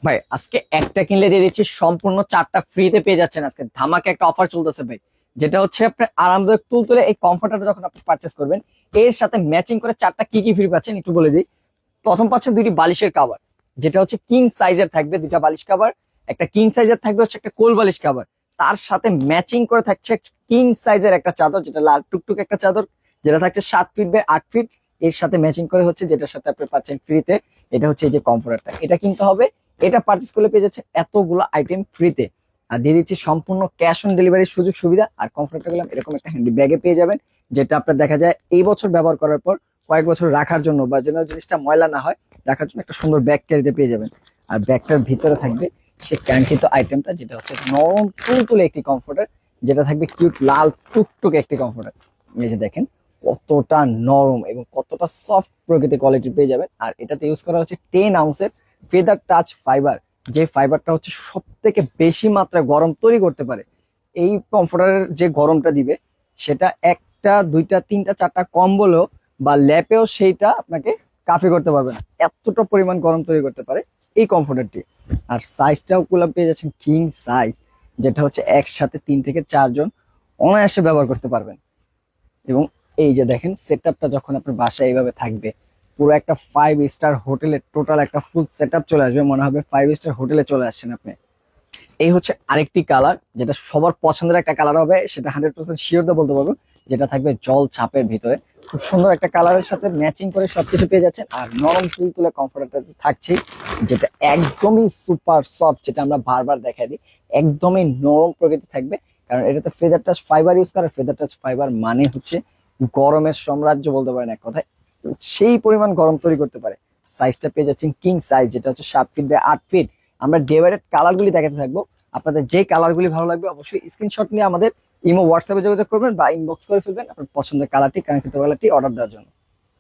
ভাই আজকে একটা কিনলে দিয়ে দিচ্ছি সম্পূর্ণ চারটা ফ্রিতে পেয়ে যাচ্ছেন। আজকে ধামাকে একটা অফার চলতেছে ভাই, যেটা হচ্ছে আপনার আরামদায়ক তুলতুলে এই কমফোর্টারটা যখন আপনি পারচেস করবেন, এর সাথে ম্যাচিং করে চারটা কি কি ফ্রি পাচ্ছেন একটু বলে দিই। প্রথম পাচ্ছেন দুইটি বালিশের কাভার, যেটা হচ্ছে কিং সাইজের থাকবে, দুইটা বালিশ কাভার। একটা কিং সাইজের থাকবে হচ্ছে একটা কোল বালিশ কাভার। তার সাথে ম্যাচিং করে থাকছে কিং সাইজের একটা চাদর, যেটা লাল টুকটুক একটা চাদর, যেটা থাকছে 7 ফিট বাই 8 ফিট। এর সাথে ম্যাচিং করে হচ্ছে যেটার সাথে আপনি পাচ্ছেন ফ্রিতে, এটা হচ্ছে এই যে কমফোর্টারটা, এটা কিনতে হবে। এটা পার্চেস করলে পেয়ে যাচ্ছে এতগুলো আইটেম ফ্রিতে। আর দিয়ে দিচ্ছি সম্পূর্ণ ক্যাশ অন ডেলিভারির সুযোগ সুবিধা। আর কমফোর্টার গেলাম এরকম একটা হ্যান্ডি ব্যাগে পেয়ে যাবেন, যেটা আপনার দেখা যায় এই বছর ব্যবহার করার পর কয়েক বছর রাখার জন্য বা যেন জিনিসটা ময়লা না হয় রাখার জন্য একটা সুন্দর ব্যাগ ক্যারিতে পেয়ে যাবেন। আর ব্যাগটার ভিতরে থাকবে সে কাঙ্ক্ষিত আইটেমটা, যেটা হচ্ছে নরম তুলতুলে একটি কমফোর্টার, যেটা থাকবে কিউট লাল টুকটুক একটি কমফোর্টার। এই যে দেখেন কতটা নরম এবং কতটা সফট প্রকৃতির কোয়ালিটি পেয়ে যাবেন। আর এটাতে ইউজ করা হচ্ছে 10 আউন্সের ফেদার টাচ ফাইবার, যে ফাইবারটা হচ্ছে সব থেকে বেশি মাত্রায় গরম তৈরি করতে পারে। এই কমফোর্টারের যে গরমটা দিবে সেটা একটা দুইটা তিনটা চারটা কম্বলও বা ল্যাপেও সেইটা আপনাকে কাফি করতে পারবে না, এতটা পরিমাণ গরম তৈরি করতে পারে এই কমফোর্টারটি। আর সাইজটাও গুলো পেয়ে যাচ্ছেন কিং সাইজ, যেটা হচ্ছে একসাথে 3 থেকে 4 জন অনায়াসে ব্যবহার করতে পারবেন। এবং এই যে দেখেন সেটআপটা যখন আপনার বাসায় এইভাবে থাকবে, পুরো একটা 5 স্টার হোটেলের টোটাল একটা ফুল সেটআপ চলে আসবে, মনে হবে 5 স্টার হোটেলে চলে আসছেন আপনি। এই হচ্ছে আরেকটি কালার, যেটা সবার পছন্দের একটা কালার হবে, সেটা 100% শিওর দিয়ে বলতে পারবো, যেটা থাকবে জল ছাপের ভিতরে। খুব সুন্দর একটা কালারের সাথে ম্যাচিং করে সবকিছু পেয়ে যাচ্ছেন। আর নরম তুলতুলে কমফোর্টারটা থাকছেই, যেটা একদমই সুপার সফট, যেটা আমরা বারবার দেখাই দিই, একদমই নরম প্রকৃতি থাকবে। কারণ এটাতে ফেদার টাচ ফাইবার ইউজ করে। ফেদার টাচ ফাইবার মানে হচ্ছে গরমের সাম্রাজ্য বলতে পারেন এক কথায়, সেই পরিমাণ গরম তৈরি করতে পারে। সাইজটা পেয়ে যাচ্ছেন কিং সাইজ, যেটা হচ্ছে 7 ফিট বাই 8 ফিট। আমরা ডেভারেট কালার গুলি দেখাতে থাকবো, আপনাদের যে কালার গুলি ভালো লাগবে অবশ্যই স্ক্রিনশট নিয়ে আমাদের ইমো হোয়াটসঅ্যাপে যোগাযোগ করবেন বা ইনবক্স করে ফেলবেন আপনার পছন্দের কালারটি, কাঙ্ক্ষিত কালারটি অর্ডার দেওয়ার জন্য।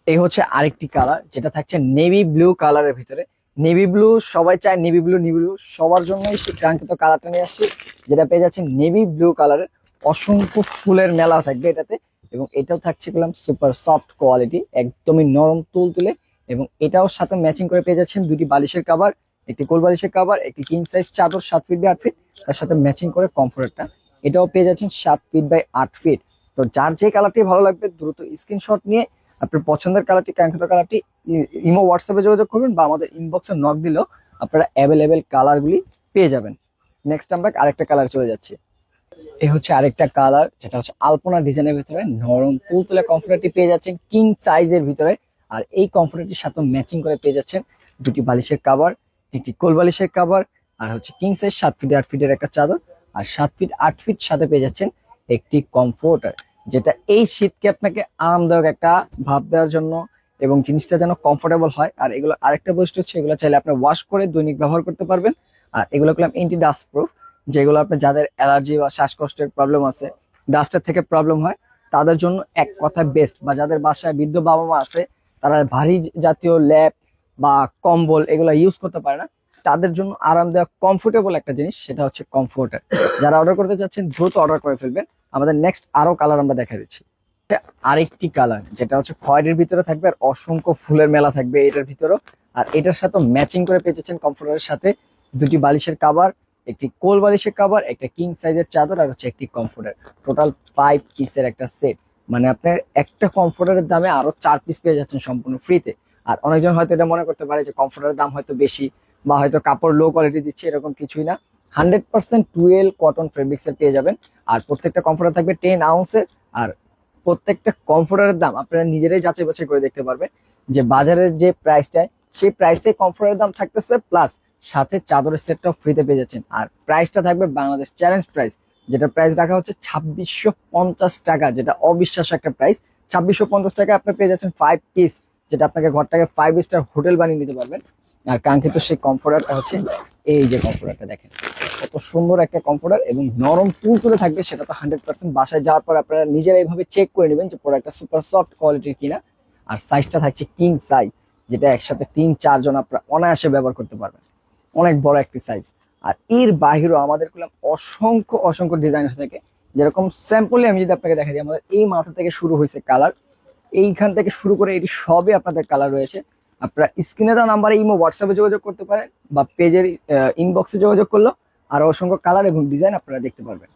এই হচ্ছে আরেকটি কালার, যেটা থাকছে নেভি ব্লু কালারের ভিতরে। নেভি ব্লু সবাই চায়, নেভি ব্লু নেভি ব্লু সবার জন্যই সেই কাঙ্ক্ষিত কালারটা নিয়ে আসছি, যেটা পেয়ে যাচ্ছেন নেভি ব্লু কালারের। অসংখ্য ফুলের মেলা থাকবে এটাতে, এবং এটাও থাকছে বললাম সুপার সফট কোয়ালিটি, একদমই নরম তুলতুলে। এবং এটাও সাথে ম্যাচিং করে পেয়ে যাচ্ছেন দুটি বালিশের কাভার, একটি কোল বালিশের কাভার, একটি কিং সাইজ চাদর 7 ফিট বাই 8 ফিট, তার সাথে ম্যাচিং করে কমফোর্টারটা। এটাও পেয়ে যাচ্ছেন 7 ফিট বাই 8 ফিট। তো যার যে কালারটি ভালো লাগবে দ্রুত স্ক্রিনশট নিয়ে আপনার পছন্দের কালারটি, কাঙ্ক্ষিত কালারটি ইমো হোয়াটসঅ্যাপে যোগাযোগ করবেন বা আমাদের ইনবক্সে নক দিলেও আপনারা অ্যাভেলেবেল কালারগুলি পেয়ে যাবেন। নেক্সট আমরা আরেকটা কালার চলে যাচ্ছি। এই হচ্ছে আরেকটা কালার, যেটা হচ্ছে আলপনা ডিজাইনের ভিতরে নরম তুলতুলে কমফোর্টারটি পেয়ে যাচ্ছেন কিং সাইজের ভিতরে। আর এই কমফোর্টারটির সাথে ম্যাচিং করে পেয়ে যাচ্ছেন দুটি বালিশের কাভার, একটি কোল বালিশের কাভার, আর হচ্ছে কিং সাইজ 7 ফিট 8 ফিটের একটা চাদর। আর 7 ফিট 8 ফিট সাথে পেয়ে যাচ্ছেন একটি কমফোর্টার, যেটা এই শীতকে আপনাকে আরামদায়ক একটা ভাব দেওয়ার জন্য এবং জিনিসটা যেন কমফোর্টেবল হয়। আর এগুলো আরেকটা বৈশিষ্ট্য হচ্ছে, এগুলো চাইলে আপনি ওয়াশ করে দৈনিক ব্যবহার করতে পারবেন। আর এগুলো করলাম এন্টি ডাস্ট প্রুফ, যেগুলো আপনার যাদের অ্যালার্জি বা শ্বাসকষ্টের প্রবলেম আছে, ডাস্টের থেকে প্রবলেম হয়, তাদের জন্য এক কথা বেস্ট। বা যাদের বাসায় বৃদ্ধ বাবা মা আছে, তারা ভারী জাতীয় ল্যাপ বা কম্বল এগুলো ইউজ করতে পারে না, তাদের জন্য আরামদায়ক কমফোর্টেবল একটা জিনিস, সেটা হচ্ছে কমফোর্টার। যারা অর্ডার করতে চাচ্ছেন দ্রুত অর্ডার করে ফেলবেন। আমাদের নেক্সট আরো কালার আমরা দেখা দিচ্ছি। আরেকটি কালার, যেটা হচ্ছে খয়েরির ভিতরে থাকবে আর অসংখ্য ফুলের মেলা থাকবে এটার ভিতরেও। আর এটার সাথে ম্যাচিং করে পেয়ে যাচ্ছেন কমফোর্টারের সাথে দুটি বালিশের কাভার, একটি কোল বালিশের কাভার, একটা কিং সাইজের চাদর, আর হচ্ছে একটি কমফোর্টার। টোটাল 5 পিসের একটা সেট, মানে আপনার একটা কমফোর্টারের দামে আরো 4 পিস পেয়ে যাচ্ছেন সম্পূর্ণ ফ্রিতে। আর অনেকজন হয়তো এটা মনে করতে পারে যে কমফোর্টারের দাম হয়তো বেশি বা হয়তো কাপড় লো কোয়ালিটি দিচ্ছে, এরকম কিছুই না। 100% টুয়েল কটন ফেব্রিক্স এর পেয়ে যাবেন। আর প্রত্যেকটা কমফোর্টার থাকবে 10 আউন্সের। আর প্রত্যেকটা কমফোর্টারের দাম আপনারা নিজেরাই যাচাই বাছাই করে দেখতে পারবেন, যে বাজারের যে প্রাইসটায় সেই প্রাইসটাই কমফোর্টারের দাম থাকতেছে, প্লাস সাথে চাদরের সেটটাও ফ্রিতে পেয়ে যাচ্ছেন। আর প্রাইসটা থাকবে বাংলাদেশ চ্যালেঞ্জ প্রাইস, যেটা প্রাইস রাখা হচ্ছে 2650 টাকা, যেটা অবিশ্বাস্য একটা প্রাইস। 2650 টাকা আপনি পেয়ে যাচ্ছেন 5 পিস, যেটা আপনাকে ঘরটাকে 5 স্টার হোটেল বানিয়ে নিতে পারবেন। আর কাঙ্ক্ষিত সেই কমফোর্টারটা হচ্ছে এই যে কমফোর্টারটা দেখেন, কত সুন্দর একটা কমফোর্টার এবং নরম তুলতুলে থাকবে। সেটা তো 100% বাসায় যাওয়ার পর আপনারা নিজেরা এইভাবে চেক করে নেবেন যে প্রোডাক্টটা সুপার সফট কোয়ালিটির কিনা। আর সাইজটা থাকছে কিং সাইজ, যেটা একসাথে 3-4 জন আপনারা অনায়াসে ব্যবহার করতে পারবেন, অনেক বড় একটি সাইজ। আর এর বাহিরেও আমাদের করলাম অসংখ্য অসংখ্য ডিজাইন থাকে। যেরকম স্যাম্পলি আমি যদি আপনাকে দেখা দিই, আমাদের এই মাথা থেকে শুরু হয়েছে কালার, এইখান থেকে শুরু করে এটি সবই আপনাদের কালার রয়েছে। আপনারা স্ক্রিনে দেওয়া নাম্বারে ইমো হোয়াটসঅ্যাপে যোগাযোগ করতে পারেন বা পেজের ইনবক্সে যোগাযোগ করলো আরো অসংখ্য কালার এবং ডিজাইন আপনারা দেখতে পারবেন।